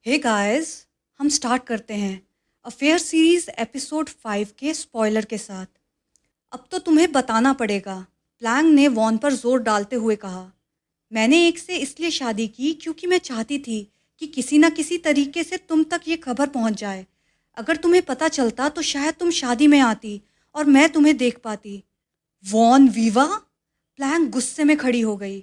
Hey guys, हम start करते हैं अफेयर सीरीज एपिसोड 5 के स्पॉइलर के साथ। अब तो तुम्हें बताना पड़ेगा, प्लैंग ने वॉन पर जोर डालते हुए कहा। मैंने एक से इसलिए शादी की क्योंकि मैं चाहती थी कि किसी ना किसी तरीके से तुम तक ये खबर पहुंच जाए। अगर तुम्हें पता चलता तो शायद तुम शादी में आती और मैं तुम्हें देख पाती। वॉन वीवा, प्लैंग गुस्से में खड़ी हो गई।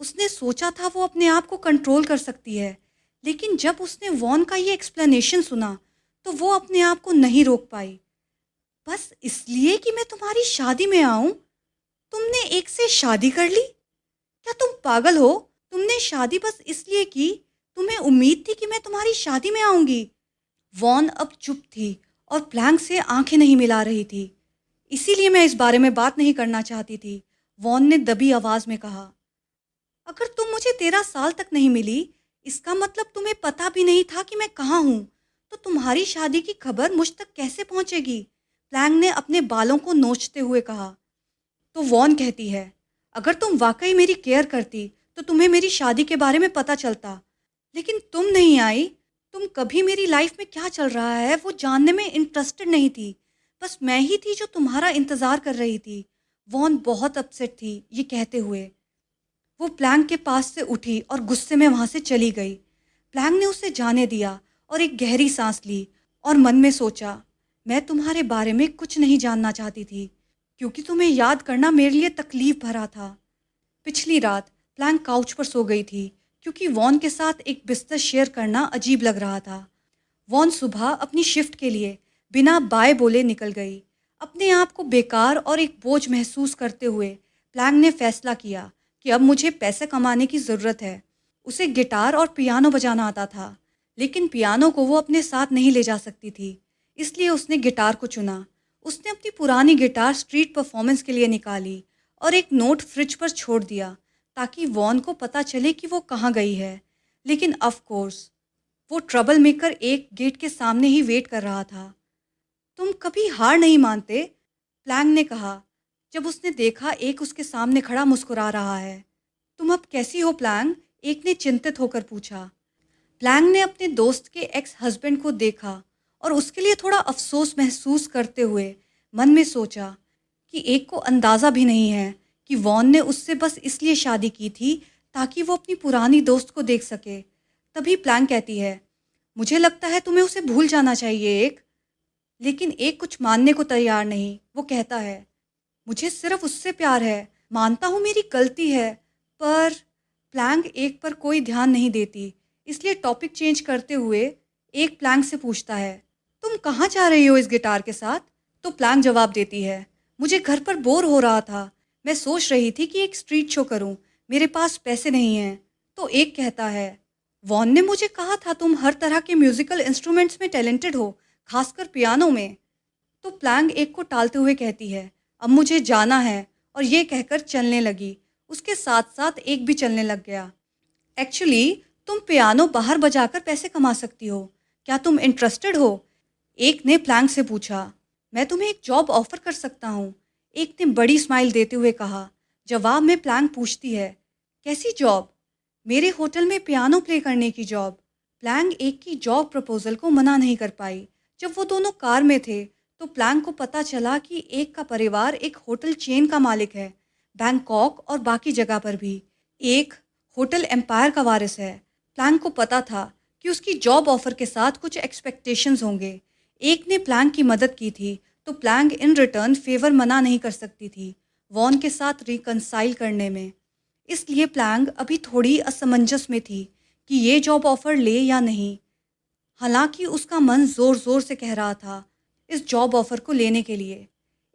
उसने सोचा था वो अपने आप को कंट्रोल कर सकती है, लेकिन जब उसने वॉन का ये एक्सप्लेनेशन सुना तो वो अपने आप को नहीं रोक पाई। बस इसलिए कि मैं तुम्हारी शादी में आऊं, तुमने एक से शादी कर ली? क्या तुम पागल हो? तुमने शादी बस इसलिए की, तुम्हें उम्मीद थी कि मैं तुम्हारी शादी में आऊंगी। वॉन अब चुप थी और प्लैंक से आंखें नहीं मिला रही थी। इसीलिए मैं इस बारे में बात नहीं करना चाहती थी, वॉन ने दबी आवाज में कहा। अगर तुम मुझे 13 साल तक नहीं मिली, इसका मतलब तुम्हें पता भी नहीं था कि मैं कहाँ हूँ, तो तुम्हारी शादी की खबर मुझ तक कैसे पहुँचेगी? प्लैंग ने अपने बालों को नोचते हुए कहा। तो वॉन कहती है, अगर तुम वाकई मेरी केयर करती तो तुम्हें मेरी शादी के बारे में पता चलता, लेकिन तुम नहीं आई। तुम कभी मेरी लाइफ में क्या चल रहा है वो जानने में इंटरेस्टेड नहीं थी। बस मैं ही थी जो तुम्हारा इंतज़ार कर रही थी। वॉन बहुत अपसेट थी ये कहते हुए। वो प्लैंक के पास से उठी और गुस्से में वहां से चली गई। प्लैंक ने उसे जाने दिया और एक गहरी सांस ली और मन में सोचा, मैं तुम्हारे बारे में कुछ नहीं जानना चाहती थी, क्योंकि तुम्हें याद करना मेरे लिए तकलीफ भरा था। पिछली रात प्लैंक काउच पर सो गई थी क्योंकि वॉन के साथ एक बिस्तर शेयर करना अजीब लग रहा था। वॉन सुबह अपनी शिफ्ट के लिए बिना बाय बोले निकल गई। अपने आप को बेकार और एक बोझ महसूस करते हुए प्लैंक ने फैसला किया कि अब मुझे पैसे कमाने की ज़रूरत है। उसे गिटार और पियानो बजाना आता था, लेकिन पियानो को वो अपने साथ नहीं ले जा सकती थी, इसलिए उसने गिटार को चुना। उसने अपनी पुरानी गिटार स्ट्रीट परफॉर्मेंस के लिए निकाली और एक नोट फ्रिज पर छोड़ दिया ताकि वॉन को पता चले कि वो कहाँ गई है। लेकिन ऑफ कोर्स वो ट्रबल मेकर एक गेट के सामने ही वेट कर रहा था। तुम कभी हार नहीं मानते, प्लैंग ने कहा जब उसने देखा एक उसके सामने खड़ा मुस्कुरा रहा है। तुम अब कैसी हो प्लैंग? एक ने चिंतित होकर पूछा। प्लैंग ने अपने दोस्त के एक्स हस्बैंड को देखा और उसके लिए थोड़ा अफसोस महसूस करते हुए मन में सोचा कि एक को अंदाज़ा भी नहीं है कि वॉन ने उससे बस इसलिए शादी की थी ताकि वो अपनी पुरानी दोस्त को देख सके। तभी प्लैंग कहती है, मुझे लगता है तुम्हें उसे भूल जाना चाहिए एक। लेकिन एक कुछ मानने को तैयार नहीं। वो कहता है, मुझे सिर्फ उससे प्यार है, मानता हूँ मेरी गलती है, पर प्लैंक एक पर कोई ध्यान नहीं देती, इसलिए टॉपिक चेंज करते हुए एक प्लैंक से पूछता है, तुम कहाँ जा रही हो इस गिटार के साथ? तो प्लैंक जवाब देती है, मुझे घर पर बोर हो रहा था, मैं सोच रही थी कि एक स्ट्रीट शो करूं, मेरे पास पैसे नहीं हैं। तो एक कहता है, वॉन ने मुझे कहा था तुम हर तरह के म्यूजिकल इंस्ट्रूमेंट्स में टैलेंटेड हो, खासकर पियानो में। तो प्लैंक एक को टालते हुए कहती है, अब मुझे जाना है, और ये कहकर चलने लगी। उसके साथ साथ एक भी चलने लग गया। एक्चुअली तुम पियानो बाहर बजाकर पैसे कमा सकती हो, क्या तुम इंटरेस्टेड हो? एक ने प्लैंक से पूछा। मैं तुम्हें एक जॉब ऑफर कर सकता हूँ, एक ने बड़ी स्माइल देते हुए कहा। जवाब में प्लैंक पूछती है, कैसी जॉब? मेरे होटल में पियानो प्ले करने की जॉब। प्लैंक एक की जॉब प्रपोजल को मना नहीं कर पाई। जब वो दोनों कार में थे तो प्लैंक को पता चला कि एक का परिवार एक होटल चेन का मालिक है, बैंकॉक और बाकी जगह पर भी। एक होटल एम्पायर का वारिस है। प्लैंक को पता था कि उसकी जॉब ऑफर के साथ कुछ एक्सपेक्टेशंस होंगे। एक ने प्लैंक की मदद की थी तो प्लैंक इन रिटर्न फेवर मना नहीं कर सकती थी वॉन के साथ रिकंसाइल करने में। इसलिए प्लैंक अभी थोड़ी असमंजस में थी कि ये जॉब ऑफर ले या नहीं। हालांकि उसका मन ज़ोर ज़ोर से कह रहा था इस जॉब ऑफर को लेने के लिए।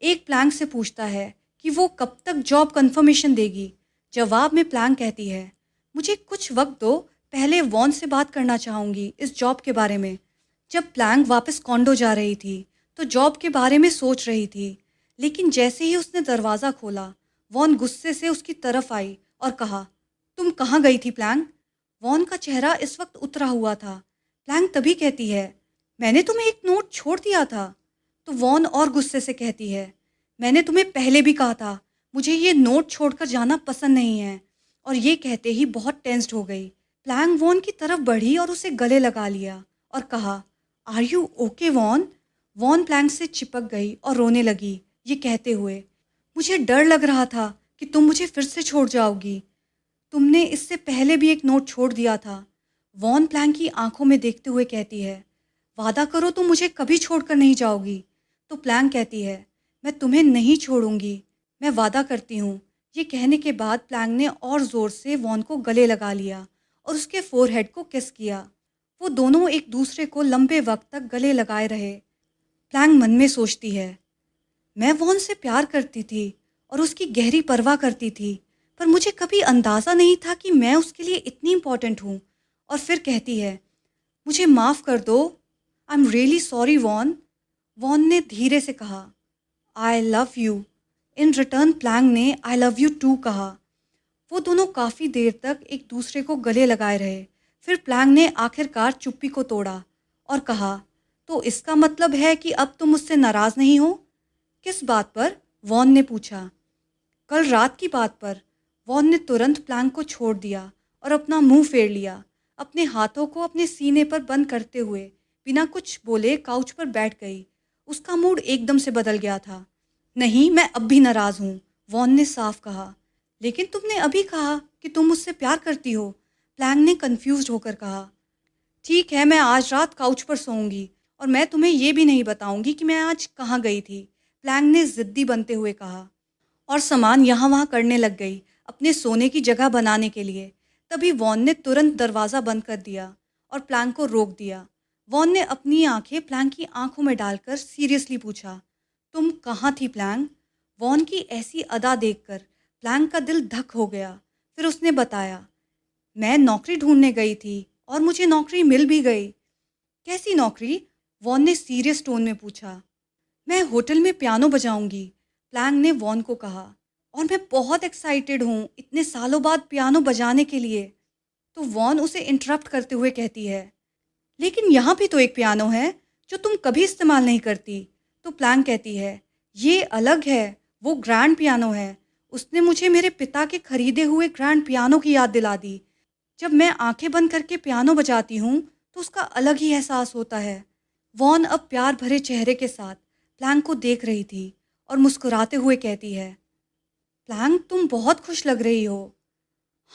एक प्लैंक से पूछता है कि वो कब तक जॉब कंफर्मेशन देगी। जवाब में प्लैंक कहती है, मुझे कुछ वक्त दो, पहले वॉन से बात करना चाहूँगी इस जॉब के बारे में। जब प्लैंक वापस कॉन्डो जा रही थी तो जॉब के बारे में सोच रही थी, लेकिन जैसे ही उसने दरवाज़ा खोला वॉन गुस्से से उसकी तरफ आई और कहा, तुम कहाँ गई थी प्लैंक? वॉन का चेहरा इस वक्त उतरा हुआ था। प्लैंक तभी कहती है, मैंने तुम्हें एक नोट छोड़ दिया था। तो वॉन और गुस्से से कहती है, मैंने तुम्हें पहले भी कहा था मुझे ये नोट छोड़कर जाना पसंद नहीं है। और ये कहते ही बहुत टेंस्ड हो गई। प्लैंग वॉन की तरफ बढ़ी और उसे गले लगा लिया और कहा, are you okay Won? Won Plank से चिपक गई और रोने लगी, ये कहते हुए, मुझे डर लग रहा था कि तुम मुझे फिर से छोड़ जाओगी। तुमने इससे पहले भी एक नोट छोड़ दिया था। वॉन प्लैंक की आंखों में देखते हुए कहती है, वादा करो तुम मुझे कभी छोड़कर नहीं जाओगी। तो प्लैंक कहती है, मैं तुम्हें नहीं छोड़ूंगी, मैं वादा करती हूँ। ये कहने के बाद प्लैंक ने और ज़ोर से वॉन को गले लगा लिया और उसके फोरहेड को किस किया। वो दोनों एक दूसरे को लंबे वक्त तक गले लगाए रहे। प्लैंक मन में सोचती है, मैं वॉन से प्यार करती थी और उसकी गहरी परवाह करती थी, पर मुझे कभी अंदाज़ा नहीं था कि मैं उसके लिए इतनी इम्पोर्टेंट हूँ। और फिर कहती है, मुझे माफ़ कर दो, I am really sorry Won. Won ने धीरे से कहा, I love you. In return Plank ने आई लव यू टू कहा। वो दोनों काफ़ी देर तक एक दूसरे को गले लगाए रहे। फिर प्लैंक ने आखिरकार चुप्पी को तोड़ा और कहा, तो इसका मतलब है कि अब तुम मुझसे नाराज़ नहीं हो? किस बात पर? वॉन ने पूछा। कल रात की बात पर। वॉन ने तुरंत प्लैंक को छोड़ दिया और अपना मुंह फेर लिया, अपने हाथों को अपने सीने पर बंद करते हुए बिना कुछ बोले काउच पर बैठ गई। उसका मूड एकदम से बदल गया था। नहीं, मैं अब भी नाराज़ हूँ, वॉन ने साफ कहा। लेकिन तुमने अभी कहा कि तुम मुझसे प्यार करती हो, प्लैंक ने कंफ्यूज्ड होकर कहा। ठीक है, मैं आज रात काउच पर सोऊंगी और मैं तुम्हें ये भी नहीं बताऊंगी कि मैं आज कहाँ गई थी, प्लैंक ने ज़िद्दी बनते हुए कहा। और सामान यहाँ वहाँ करने लग गई अपने सोने की जगह बनाने के लिए। तभी वॉन ने तुरंत दरवाज़ा बंद कर दिया और प्लैंक को रोक दिया। वॉन ने अपनी आंखें प्लैंक की आंखों में डालकर सीरियसली पूछा, तुम कहाँ थी प्लैंक? वॉन की ऐसी अदा देखकर प्लैंक का दिल धक हो गया। फिर उसने बताया, मैं नौकरी ढूंढने गई थी और मुझे नौकरी मिल भी गई। कैसी नौकरी? वॉन ने सीरियस टोन में पूछा। मैं होटल में पियानो बजाऊंगी, प्लैंक ने वॉन को कहा। और मैं बहुत एक्साइटेड हूँ इतने सालों बाद पियानो बजाने के लिए। तो वॉन उसे इंटरप्ट करते हुए कहती है, लेकिन यहाँ भी तो एक पियानो है जो तुम कभी इस्तेमाल नहीं करती। तो प्लैंक कहती है, ये अलग है, वो ग्रैंड पियानो है। उसने मुझे मेरे पिता के खरीदे हुए ग्रैंड पियानो की याद दिला दी। जब मैं आंखें बंद करके पियानो बजाती हूँ तो उसका अलग ही एहसास होता है। वॉन अब प्यार भरे चेहरे के साथ प्लैंक को देख रही थी और मुस्कुराते हुए कहती है, प्लैंक तुम बहुत खुश लग रही हो।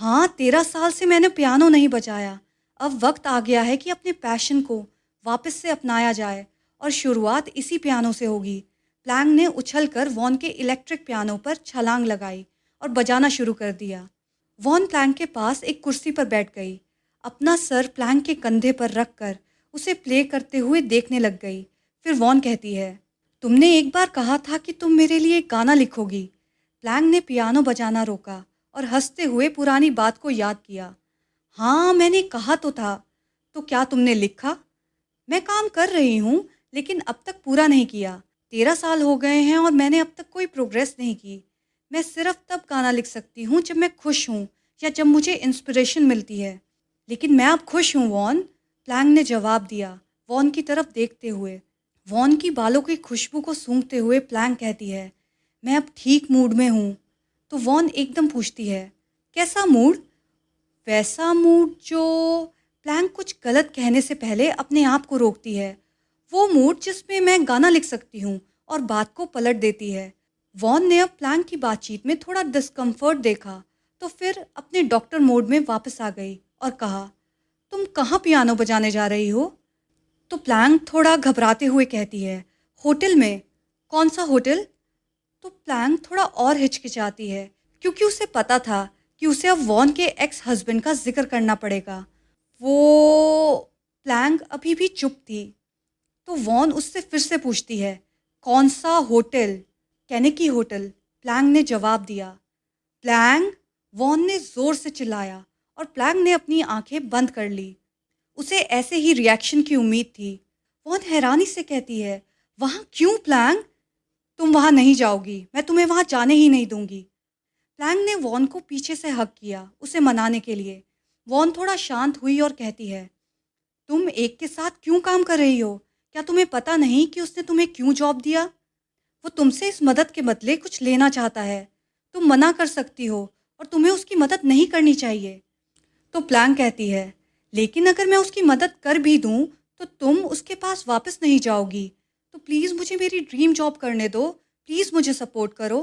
हाँ, 13 साल से मैंने पियानो नहीं बजाया। अब वक्त आ गया है कि अपने पैशन को वापस से अपनाया जाए और शुरुआत इसी पियानो से होगी। प्लैंक ने उछलकर वॉन के इलेक्ट्रिक पियानो पर छलांग लगाई और बजाना शुरू कर दिया। वॉन प्लैंक के पास एक कुर्सी पर बैठ गई, अपना सर प्लैंक के कंधे पर रखकर उसे प्ले करते हुए देखने लग गई। फिर वॉन कहती है, तुमने एक बार कहा था कि तुम मेरे लिए एक गाना लिखोगी। प्लैंक ने पियानो बजाना रोका और हंसते हुए पुरानी बात को याद किया। हाँ, मैंने कहा तो था। तो क्या तुमने लिखा? मैं काम कर रही हूँ, लेकिन अब तक पूरा नहीं किया। 13 साल हो गए हैं और मैंने अब तक कोई प्रोग्रेस नहीं की। मैं सिर्फ तब गाना लिख सकती हूँ जब मैं खुश हूँ या जब मुझे इंस्पिरेशन मिलती है। लेकिन मैं अब खुश हूँ वॉन, प्लैंक ने जवाब दिया वॉन की तरफ देखते हुए। वॉन की बालों की खुशबू को सूंघते हुए प्लैंक कहती है, मैं अब ठीक मूड में हूँ। तो वॉन एकदम पूछती है, कैसा मूड? वैसा मूड जो... प्लैंक कुछ गलत कहने से पहले अपने आप को रोकती है। वो मूड जिसमें मैं गाना लिख सकती हूँ और बात को पलट देती है। वॉन ने अब प्लैंक की बातचीत में थोड़ा डिस्कम्फर्ट देखा तो फिर अपने डॉक्टर मोड में वापस आ गई और कहा, तुम कहाँ पियानो बजाने जा रही हो? तो प्लैंक थोड़ा घबराते हुए कहती है, होटल में। कौन सा होटल? तो प्लैंक थोड़ा और हिचकिचाती है क्योंकि उसे पता था कि उसे अब वॉन के एक्स हस्बैंड का जिक्र करना पड़ेगा। वो... प्लैंक अभी भी चुप थी। तो वॉन उससे फिर से पूछती है, कौन सा होटल? कैनेकी होटल, प्लैंक ने जवाब दिया। प्लैंक, वॉन ने जोर से चिल्लाया और प्लैंक ने अपनी आंखें बंद कर ली। उसे ऐसे ही रिएक्शन की उम्मीद थी। वॉन हैरानी से कहती है, वहाँ क्यों प्लैंक? तुम वहाँ नहीं जाओगी, मैं तुम्हें वहाँ जाने ही नहीं दूंगी। प्लैंक ने वॉन को पीछे से हक किया उसे मनाने के लिए। वॉन थोड़ा शांत हुई और कहती है, तुम एक के साथ क्यों काम कर रही हो? क्या तुम्हें पता नहीं कि उसने तुम्हें क्यों जॉब दिया? वो तुमसे इस मदद के बदले कुछ लेना चाहता है। तुम मना कर सकती हो और तुम्हें उसकी मदद नहीं करनी चाहिए। तो प्लैंक कहती है, लेकिन अगर मैं उसकी मदद कर भी दूँ, तो तुम उसके पास वापस नहीं जाओगी। तो प्लीज़ मुझे मेरी ड्रीम जॉब करने दो, प्लीज़ मुझे सपोर्ट करो।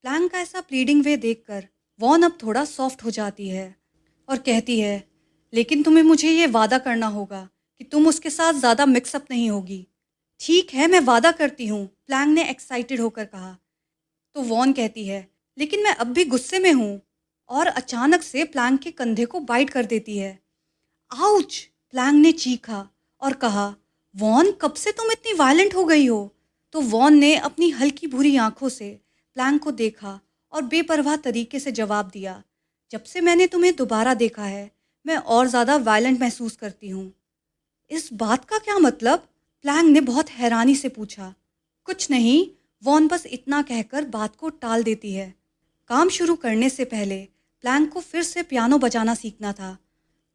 प्लैंक का ऐसा प्लीडिंग वे देखकर वॉन अब थोड़ा सॉफ्ट हो जाती है और कहती है, लेकिन तुम्हें मुझे ये वादा करना होगा कि तुम उसके साथ ज़्यादा मिक्सअप नहीं होगी। ठीक है, मैं वादा करती हूँ, प्लैंक ने एक्साइटेड होकर कहा। तो वॉन कहती है, लेकिन मैं अब भी गुस्से में हूँ, और अचानक से प्लैंक के कंधे को बाइट कर देती है। आउच! प्लैंक ने चीखा और कहा, वॉन कब से तुम इतनी वायलेंट हो गई हो? तो वॉन ने अपनी हल्की भूरी आंखों से प्लैंक को देखा और बेपरवाह तरीके से जवाब दिया, जब से मैंने तुम्हें दोबारा देखा है, मैं और ज़्यादा वायलेंट महसूस करती हूँ। इस बात का क्या मतलब? प्लैंक ने बहुत हैरानी से पूछा। कुछ नहीं, वॉन बस इतना कहकर बात को टाल देती है। काम शुरू करने से पहले प्लैंक को फिर से पियानो बजाना सीखना था।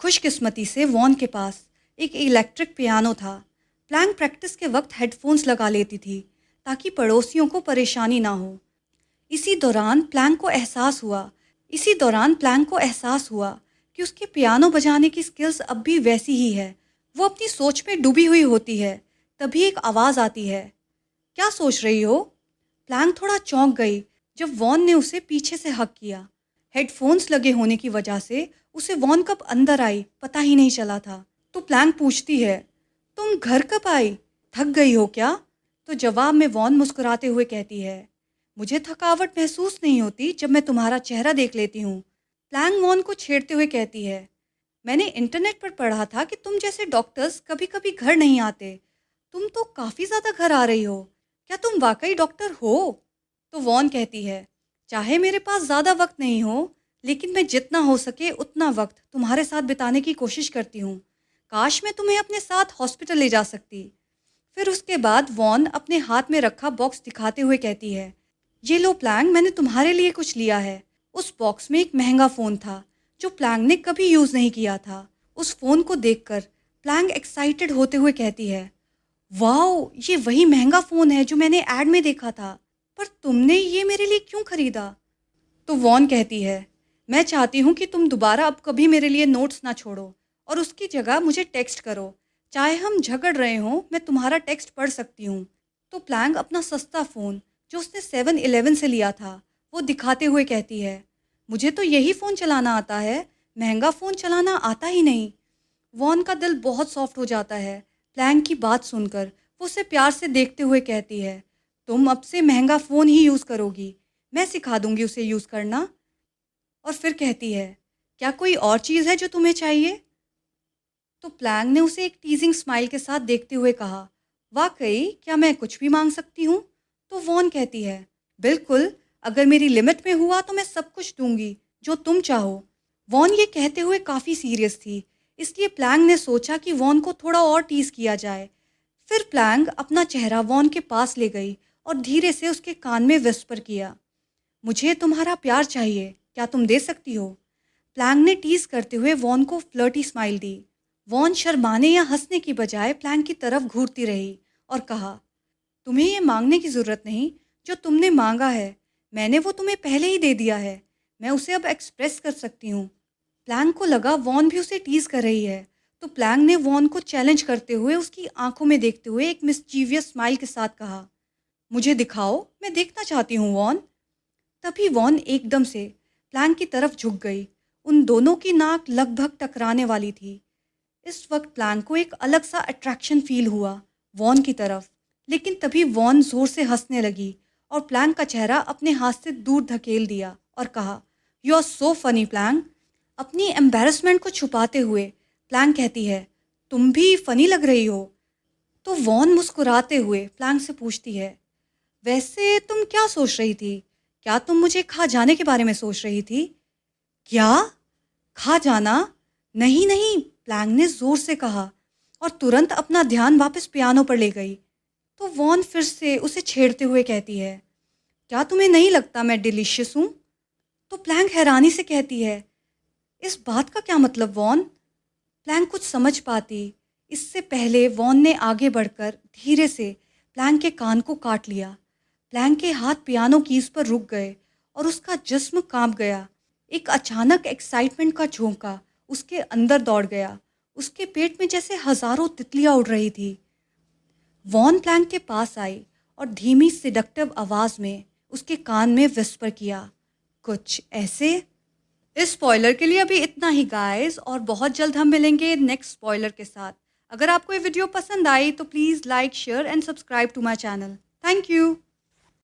खुशकिस्मती से वॉन के पास एक इलेक्ट्रिक पियानो था। प्लैंक प्रैक्टिस के वक्त हेडफोन्स लगा लेती थी ताकि पड़ोसियों को परेशानी ना हो। इसी दौरान प्लैंक को एहसास हुआ इसी दौरान प्लैंक को एहसास हुआ कि उसके पियानो बजाने की स्किल्स अब भी वैसी ही है। वो अपनी सोच में डूबी हुई होती है। तभी एक आवाज़ आती है, क्या सोच रही हो? प्लैंक थोड़ा चौंक गई जब वॉन ने उसे पीछे से हक किया। हेडफोन्स लगे होने की वजह से उसे वॉन कब अंदर आई पता ही नहीं चला था। तो प्लैंक पूछती है, तुम घर कब आई? थक गई हो क्या? तो जवाब में वॉन मुस्कुराते हुए कहती है, मुझे थकावट महसूस नहीं होती जब मैं तुम्हारा चेहरा देख लेती हूँ। प्लैंक वॉन को छेड़ते हुए कहती है, मैंने इंटरनेट पर पढ़ा था कि तुम जैसे डॉक्टर्स कभी कभी घर नहीं आते। तुम तो काफ़ी ज़्यादा घर आ रही हो। क्या तुम वाकई डॉक्टर हो? तो वॉन कहती है, चाहे मेरे पास ज़्यादा वक्त नहीं हो, लेकिन मैं जितना हो सके उतना वक्त तुम्हारे साथ बिताने की कोशिश करती हूँ। काश मैं तुम्हें अपने साथ हॉस्पिटल ले जा सकती। फिर उसके बाद वॉन अपने हाथ में रखा बॉक्स दिखाते हुए कहती है, ये लो प्लैंक, मैंने तुम्हारे लिए कुछ लिया है। उस बॉक्स में एक महंगा फ़ोन था जो प्लैंक ने कभी यूज़ नहीं किया था। उस फ़ोन को देखकर प्लैंक एक्साइटेड होते हुए कहती है, वाओ! ये वही महंगा फ़ोन है जो मैंने ऐड में देखा था। पर तुमने ये मेरे लिए क्यों खरीदा? तो वॉन कहती है, मैं चाहती हूँ कि तुम दोबारा अब कभी मेरे लिए नोट्स ना छोड़ो और उसकी जगह मुझे टेक्स्ट करो। चाहे हम झगड़ रहे हों, मैं तुम्हारा टेक्स्ट पढ़ सकती हूँ। तो प्लैंक अपना सस्ता फ़ोन जो उसने 7-Eleven से लिया था, वो दिखाते हुए कहती है, मुझे तो यही फ़ोन चलाना आता है, महंगा फ़ोन चलाना आता ही नहीं। वॉन का दिल बहुत सॉफ्ट हो जाता है प्लैंक की बात सुनकर। वो उसे प्यार से देखते हुए कहती है, तुम अब से महंगा फ़ोन ही यूज़ करोगी, मैं सिखा दूंगी उसे यूज़ करना। और फिर कहती है, क्या कोई और चीज़ है जो तुम्हें चाहिए? तो प्लैंक ने उसे एक टीजिंग स्माइल के साथ देखते हुए कहा, वाकई क्या मैं कुछ भी मांग सकती हूँ? तो वॉन कहती है, बिल्कुल, अगर मेरी लिमिट में हुआ तो मैं सब कुछ दूंगी जो तुम चाहो। वॉन ये कहते हुए काफ़ी सीरियस थी, इसलिए प्लैंक ने सोचा कि वॉन को थोड़ा और टीज किया जाए। फिर प्लैंक अपना चेहरा वॉन के पास ले गई और धीरे से उसके कान में विस्पर किया, मुझे तुम्हारा प्यार चाहिए, क्या तुम दे सकती हो? प्लैंक ने टीज करते हुए वॉन को फ्लर्टी स्माइल दी। वॉन शर्माने या हंसने की बजाय प्लैंक की तरफ घूरती रही और कहा, तुम्हें ये मांगने की ज़रूरत नहीं। जो तुमने मांगा है, मैंने वो तुम्हें पहले ही दे दिया है। मैं उसे अब एक्सप्रेस कर सकती हूँ। प्लैंक को लगा वॉन भी उसे टीज कर रही है, तो प्लैंक ने वॉन को चैलेंज करते हुए उसकी आंखों में देखते हुए एक मिस्चीवियस स्माइल के साथ कहा, मुझे दिखाओ, मैं देखना चाहती हूँ वॉन। तभी वॉन एकदम से प्लैंक की तरफ झुक गई। उन दोनों की नाक लगभग टकराने वाली थी। इस वक्त प्लैंक को एक अलग सा अट्रैक्शन फील हुआ वॉन की तरफ। लेकिन तभी वॉन जोर से हंसने लगी और प्लैंक का चेहरा अपने हाथ से दूर धकेल दिया और कहा, you are so funny Plank. अपनी एम्बेरसमेंट को छुपाते हुए प्लैंक कहती है, तुम भी फनी लग रही हो। तो वॉन मुस्कुराते हुए प्लैंक से पूछती है, वैसे तुम क्या सोच रही थी? क्या तुम मुझे खा जाने के बारे में सोच रही थी? क्या? खा जाना? नहीं नहीं, प्लैंक ने जोर से कहा और तुरंत अपना ध्यान वापस पियानो पर ले गई। तो वॉन फिर से उसे छेड़ते हुए कहती है, क्या तुम्हें नहीं लगता मैं डिलीशियस हूँ? तो प्लैंक हैरानी से कहती है, इस बात का क्या मतलब वॉन? प्लैंक कुछ समझ पाती इससे पहले वॉन ने आगे बढ़कर धीरे से प्लैंक के कान को काट लिया। प्लैंक के हाथ पियानो कीज पर रुक गए और उसका जिस्म कांप गया। एक अचानक एक्साइटमेंट का झोंका उसके अंदर दौड़ गया। उसके पेट में जैसे हजारों तितलियां उड़ रही थी। वॉन प्लैंक के पास आई और धीमी सिडक्टिव आवाज में उसके कान में विस्पर किया, कुछ ऐसे। इस स्पॉइलर के लिए अभी इतना ही गाइस, और बहुत जल्द हम मिलेंगे नेक्स्ट स्पॉइलर के साथ। अगर आपको ये वीडियो पसंद आई तो please like, share and subscribe to my channel. Thank you.